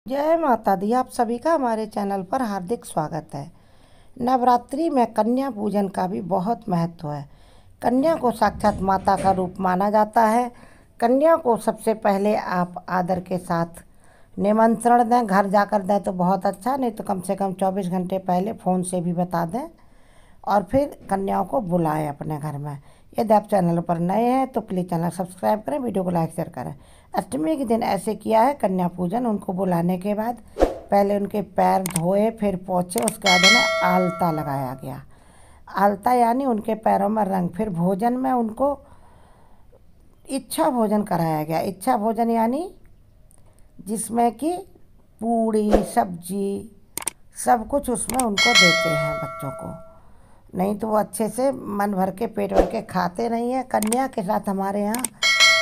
जय माता दी। आप सभी का हमारे चैनल पर हार्दिक स्वागत है। नवरात्रि में कन्या पूजन का भी बहुत महत्व है। कन्या को साक्षात माता का रूप माना जाता है। कन्या को सबसे पहले आप आदर के साथ निमंत्रण दें, घर जाकर दें तो बहुत अच्छा, नहीं तो कम से कम 24 घंटे पहले फ़ोन से भी बता दें और फिर कन्याओं को बुलाएं अपने घर में। यदि आप चैनल पर नए हैं तो प्लीज़ चैनल सब्सक्राइब करें, वीडियो को लाइक शेयर करें। अष्टमी के दिन ऐसे किया है कन्या पूजन। उनको बुलाने के बाद पहले उनके पैर धोए, फिर पोंछे, उसके बाद उन्हें आलता लगाया गया। आलता यानी उनके पैरों में रंग। फिर भोजन में उनको इच्छा भोजन कराया गया। इच्छा भोजन यानी जिसमें कि पूड़ी सब्जी सब कुछ उसमें उनको देते हैं बच्चों को, नहीं तो वो अच्छे से मन भर के पेट भर के खाते नहीं है। कन्या के साथ हमारे यहाँ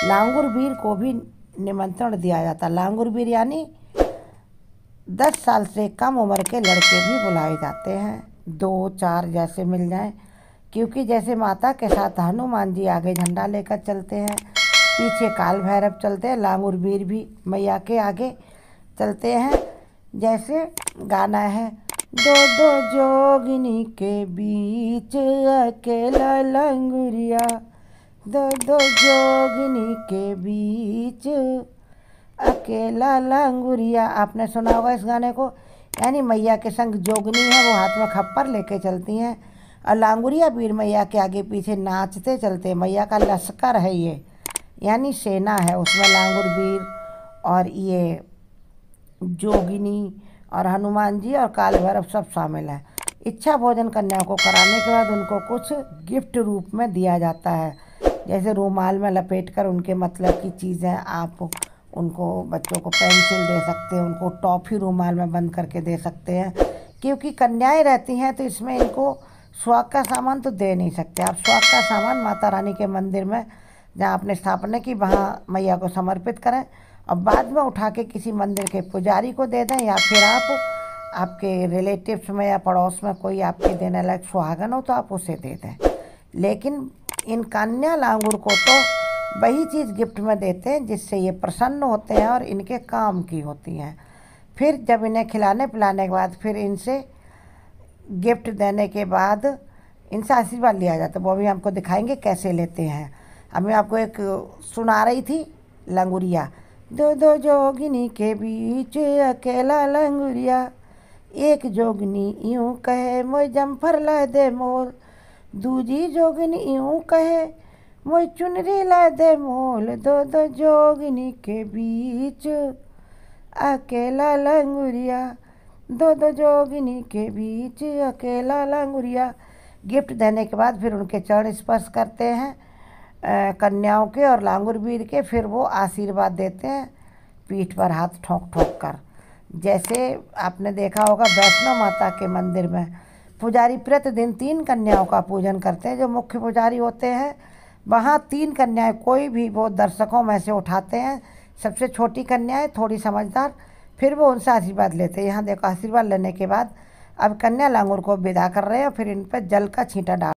लांगुर वीर को भी निमंत्रण दिया जाता है। लांगुर वीर यानी 10 साल से कम उम्र के लड़के भी बुलाए जाते हैं, 2-4 जैसे मिल जाएं, क्योंकि जैसे माता के साथ हनुमान जी आगे झंडा लेकर चलते हैं, पीछे काल भैरव चलते हैं, लांगुर वीर भी मैया के आगे चलते हैं। जैसे गाना है, दो दो जोगिनी के बीच अकेला लंगुरिया, दो दो जोगिनी के बीच अकेला लंगुरिया। आपने सुना होगा इस गाने को। यानी मैया के संग जोगनी है, वो हाथ में खप्पर लेके चलती हैं और लांगुरिया वीर मैया के आगे पीछे नाचते चलते। मैया का लश्कर है ये, यानी सेना है, उसमें लांगुर वीर और ये जोगिनी और हनुमान जी और काल भैरव सब शामिल है। इच्छा भोजन कन्या को कराने के बाद उनको कुछ गिफ्ट रूप में दिया जाता है, जैसे रूमाल में लपेटकर उनके मतलब की चीज़ें आप उनको बच्चों को पेंसिल दे सकते हैं, उनको टॉफ़ी रूमाल में बंद करके दे सकते हैं। क्योंकि कन्याएं रहती हैं तो इसमें इनको सुहाग का सामान तो दे नहीं सकते। आप सुहाग का सामान माता रानी के मंदिर में जहाँ आपने स्थापना की वहाँ मैया को समर्पित करें और बाद में उठा के किसी मंदिर के पुजारी को दे दें, या फिर आप आपके रिलेटिव्स में या पड़ोस में कोई आपके देने लायक सुहागन हो तो आप उसे दे दें। लेकिन इन कन्या लांगुर को तो वही चीज़ गिफ्ट में देते हैं जिससे ये प्रसन्न होते हैं और इनके काम की होती हैं। फिर जब इन्हें खिलाने पिलाने के बाद फिर इनसे गिफ्ट देने के बाद इनसे आशीर्वाद लिया जाता है। वो भी हमको दिखाएंगे कैसे लेते हैं। अब मैं आपको एक सुना रही थी लंगुरिया, दो दो जोगिनी के बीच अकेला लंगुरिया, एक जोगनी यूँ कहे मोय जम्फर ला दे मोल, दूजी जोगनी यूँ कहे मोय चुनरी ला दे मोल, दो दो जोगिनी के बीच अकेला लंगुरिया, दो दो जोगिनी के बीच अकेला लंगुरिया। गिफ्ट देने के बाद फिर उनके चरण स्पर्श करते हैं कन्याओं के और लांगुर वीर के। फिर वो आशीर्वाद देते हैं पीठ पर हाथ ठोक ठोक कर। जैसे आपने देखा होगा वैष्णो माता के मंदिर में पुजारी प्रतिदिन 3 कन्याओं का पूजन करते हैं। जो मुख्य पुजारी होते हैं वहाँ 3 कन्याएं कोई भी वो दर्शकों में से उठाते हैं। सबसे छोटी कन्याएं थोड़ी समझदार, फिर वो उनसे आशीर्वाद लेते हैं। यहाँ देखो आशीर्वाद लेने के बाद अब कन्या लांगुर को विदा कर रहे हैं और फिर इन पर जल का छींटा डाल